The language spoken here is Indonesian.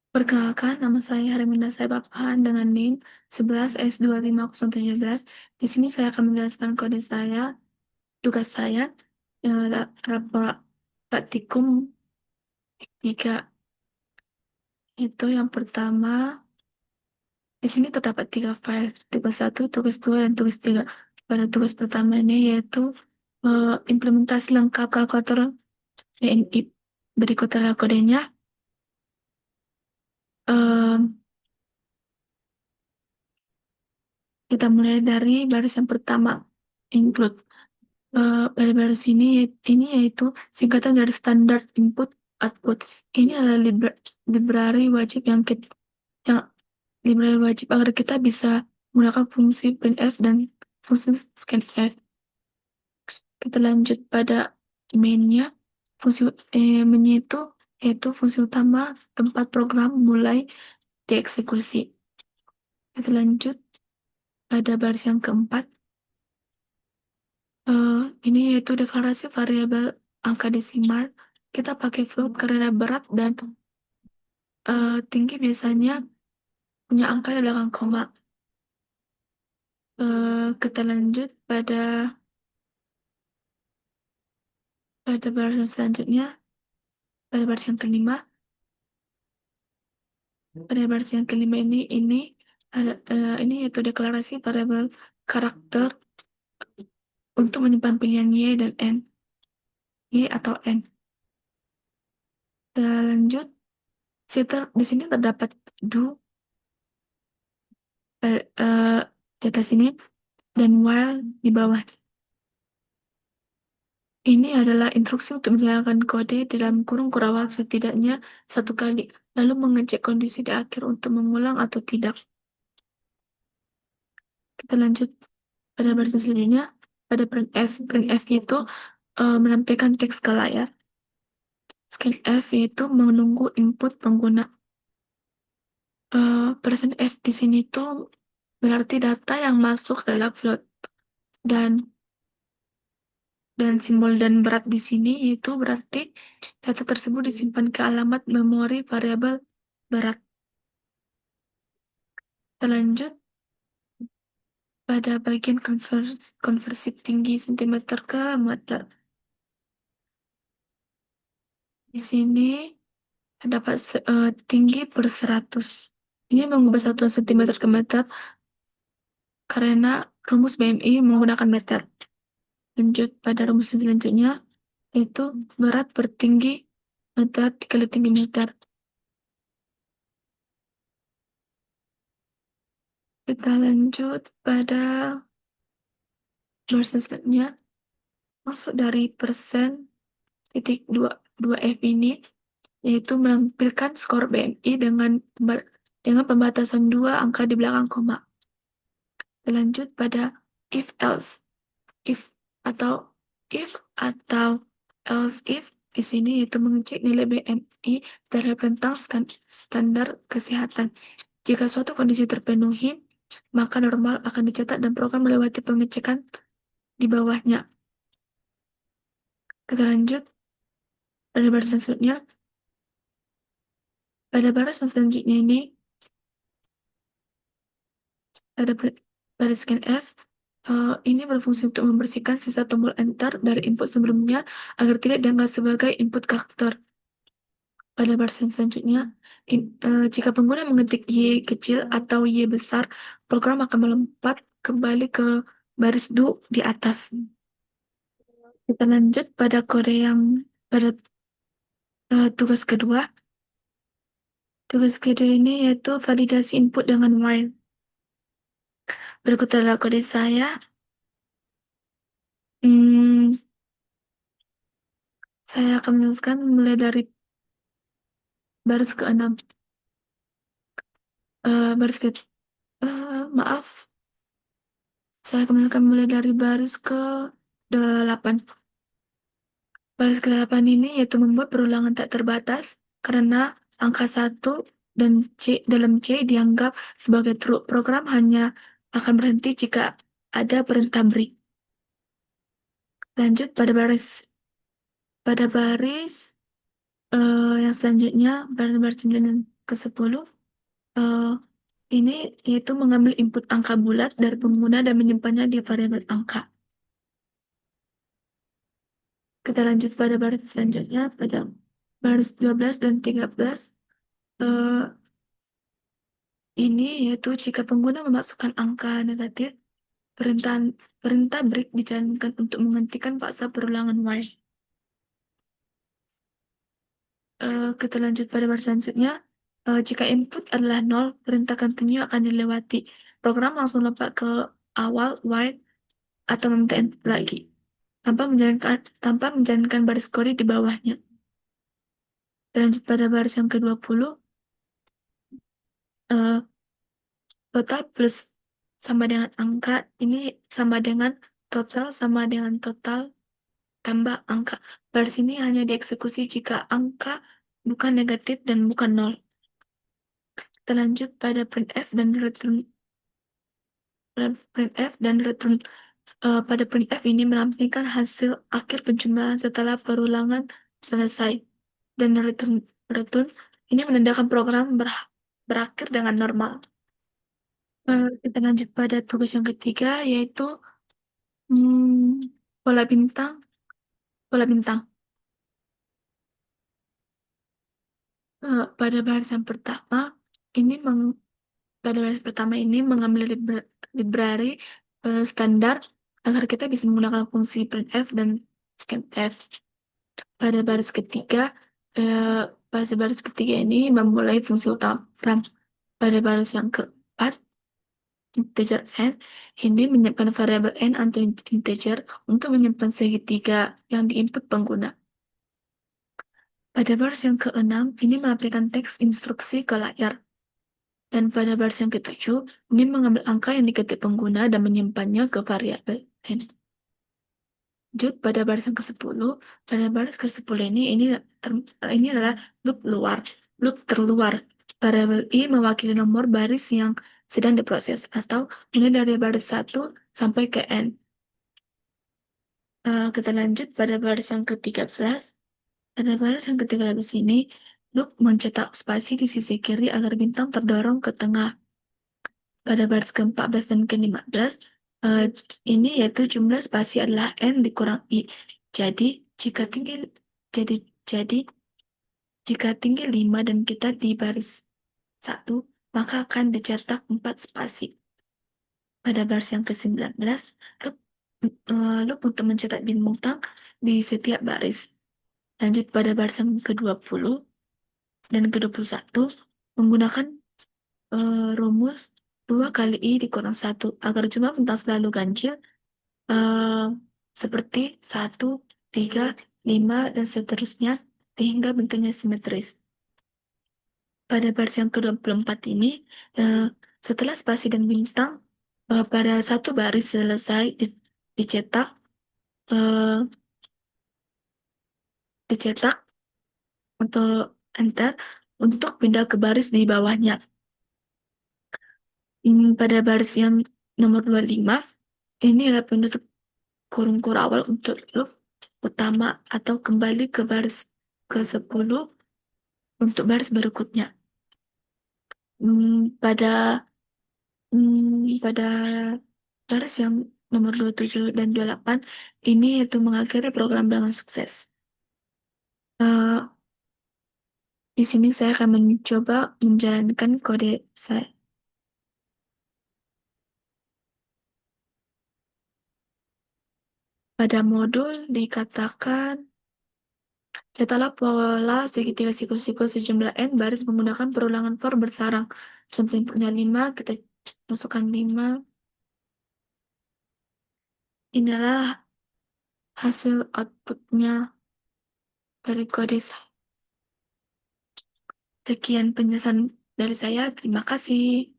Perkenalkan, nama saya Hariminda Saibapahan dengan NIM 11S25017. Di sini saya akan menjelaskan kode saya, tugas saya, rapor praktikum 3. Itu yang pertama, di sini terdapat 3 file, tugas 1, tugas 2, dan tugas 3. Pada tugas pertama ini yaitu implementasi lengkap kalkulator DNI. Berikut adalah kodenya. Em, Kita mulai dari baris yang pertama, include. Pada baris ini yaitu singkatan dari standar input output. Ini adalah library wajib yang library wajib agar kita bisa menggunakan fungsi printf dan fungsi scanf. Kita lanjut pada mainnya. Fungsi mainnya itu yaitu fungsi utama tempat program mulai dieksekusi. Kita lanjut pada baris yang keempat. Ini yaitu deklarasi variabel angka desimal. Kita pakai float karena berat dan tinggi biasanya punya angka di belakang koma. Kita lanjut pada baris yang selanjutnya, pada baris yang kelima. Pada baris yang kelima ini yaitu deklarasi variabel karakter untuk menyimpan pilihan y dan n, y atau n. Kita lanjut, di sini terdapat do di atas ini dan while di bawah. Ini adalah instruksi untuk menjalankan kode dalam kurung kurawal setidaknya 1 kali, lalu mengecek kondisi di akhir untuk mengulang atau tidak. Kita lanjut pada baris selanjutnya, pada printf. Printf itu menampilkan teks ke layar. Scanf yaitu menunggu input pengguna. %f di sini tuh berarti data yang masuk dalam float, dan simbol dan berat di sini itu berarti data tersebut disimpan ke alamat memori variabel berat. Kita lanjut pada bagian konversi tinggi cm ke meter. Di sini terdapat tinggi per 100. Ini mengubah satuan cm ke meter karena rumus BMI menggunakan meter. Lanjut pada rumus selanjutnya, yaitu berat per tinggi meter dikali tinggi meter. Kita lanjut pada baris selanjutnya, masuk dari persen titik 2F ini, yaitu menampilkan skor BMI dengan pembatasan 2 angka di belakang koma. Kita lanjut pada if else. If atau if atau else if di sini yaitu mengecek nilai BMI terhadap rentang standar kesehatan. Jika suatu kondisi terpenuhi, maka normal akan dicatat dan program melewati pengecekan di bawahnya. Kita lanjut pada baris selanjutnya. Pada baris selanjutnya ini, pada scanf, ini berfungsi untuk membersihkan sisa tombol enter dari input sebelumnya agar tidak dianggap sebagai input karakter. Pada baris selanjutnya, jika pengguna mengetik Y kecil atau Y besar, program akan melompat kembali ke baris do di atas. Kita lanjut pada pada tugas kedua. Tugas kedua ini yaitu validasi input dengan while. Berikut adalah kode saya. Hmm, saya akan menjelaskan mulai dari baris ke-6. Baris ke maaf, saya akan menjelaskan mulai dari baris ke-8. Baris ke-8 ini yaitu membuat perulangan tak terbatas karena angka 1 dan dalam C dianggap sebagai true. Program hanya akan berhenti jika ada perintah break. Lanjut pada baris Yang selanjutnya, pada baris 9 dan ke-10, eh, ini yaitu mengambil input angka bulat dari pengguna dan menyimpannya di variabel angka. Kita lanjut pada baris selanjutnya, pada baris 12 dan 13. eh, ini yaitu jika pengguna memasukkan angka negatif, perintah perintah break dijalankan untuk menghentikan paksa perulangan while. Kita lanjut pada baris selanjutnya. Jika input adalah 0, perintah continue akan dilewati. Program langsung lompat ke awal while atau meminta input lagi, tanpa menjalankan baris kode di bawahnya. Kita lanjut pada baris yang ke-20. eh, Total plus sama dengan angka, ini sama dengan total sama dengan total tambah angka. Baris ini hanya dieksekusi jika angka bukan negatif dan bukan nol. Kita lanjut pada printf dan return. Pada printf ini melampirkan hasil akhir penjumlahan setelah perulangan selesai, dan return ini menandakan program berakhir dengan normal. Kita lanjut pada tugas yang ketiga, yaitu pola bintang. Pola bintang. Pada baris yang pertama, ini pada baris pertama ini mengambil library standar agar kita bisa menggunakan fungsi printf dan scanf. Pada baris ketiga, pada baris ketiga ini memulai fungsi utama. Pada baris yang keempat, integer n, ini menyiapkan variabel n atau integer untuk menyimpan segitiga yang diinput pengguna. Pada baris yang keenam, ini melampirkan teks instruksi ke layar. Dan pada baris yang ketujuh, ini mengambil angka yang diketik pengguna dan menyimpannya ke variabel n. Lanjut pada baris yang ke-10. Pada baris ke-10 ini adalah loop luar. Loop terluar. Variabel i mewakili nomor baris yang sedang diproses atau mulai dari baris 1 sampai ke n. Kita lanjut pada baris yang ke-13. Pada baris yang ke-13 ini, loop mencetak spasi di sisi kiri agar bintang terdorong ke tengah. Pada baris ke-14 dan ke-15, eh, ini yaitu jumlah spasi adalah n dikurang i. Jadi, jika tinggi jadi jadi jika tinggi 5 dan kita di baris 1, maka akan dicetak 4 spasi. Pada baris yang ke-19, loop, loop untuk mencetak bintang di setiap baris. Lanjut pada baris yang ke-20 dan ke-21, menggunakan rumus 2 kali I dikurang 1 agar jumlah bintang selalu ganjil, eh, seperti 1, 3, 5, dan seterusnya sehingga bentuknya simetris. Pada baris yang ke-24 ini, eh, setelah spasi dan bintang pada satu baris selesai dicetak, eh, dicetak untuk enter untuk pindah ke baris di bawahnya. Pada baris yang nomor 25, ini adalah penutup kurung awal untuk loop utama atau kembali ke baris ke-10 untuk baris berikutnya. Hmm, pada pada baris yang nomor 27 dan 28 ini itu mengakhiri program dengan sukses. Eh, di sini saya akan mencoba menjalankan kode saya. Pada modul dikatakan cetaklah pola segitiga siklus-siklus sejumlah n baris menggunakan perulangan for bersarang. Contoh inputnya 5, kita masukkan 5. Inilah hasil outputnya dari kode saya. Sekian penjelasan dari saya. Terima kasih.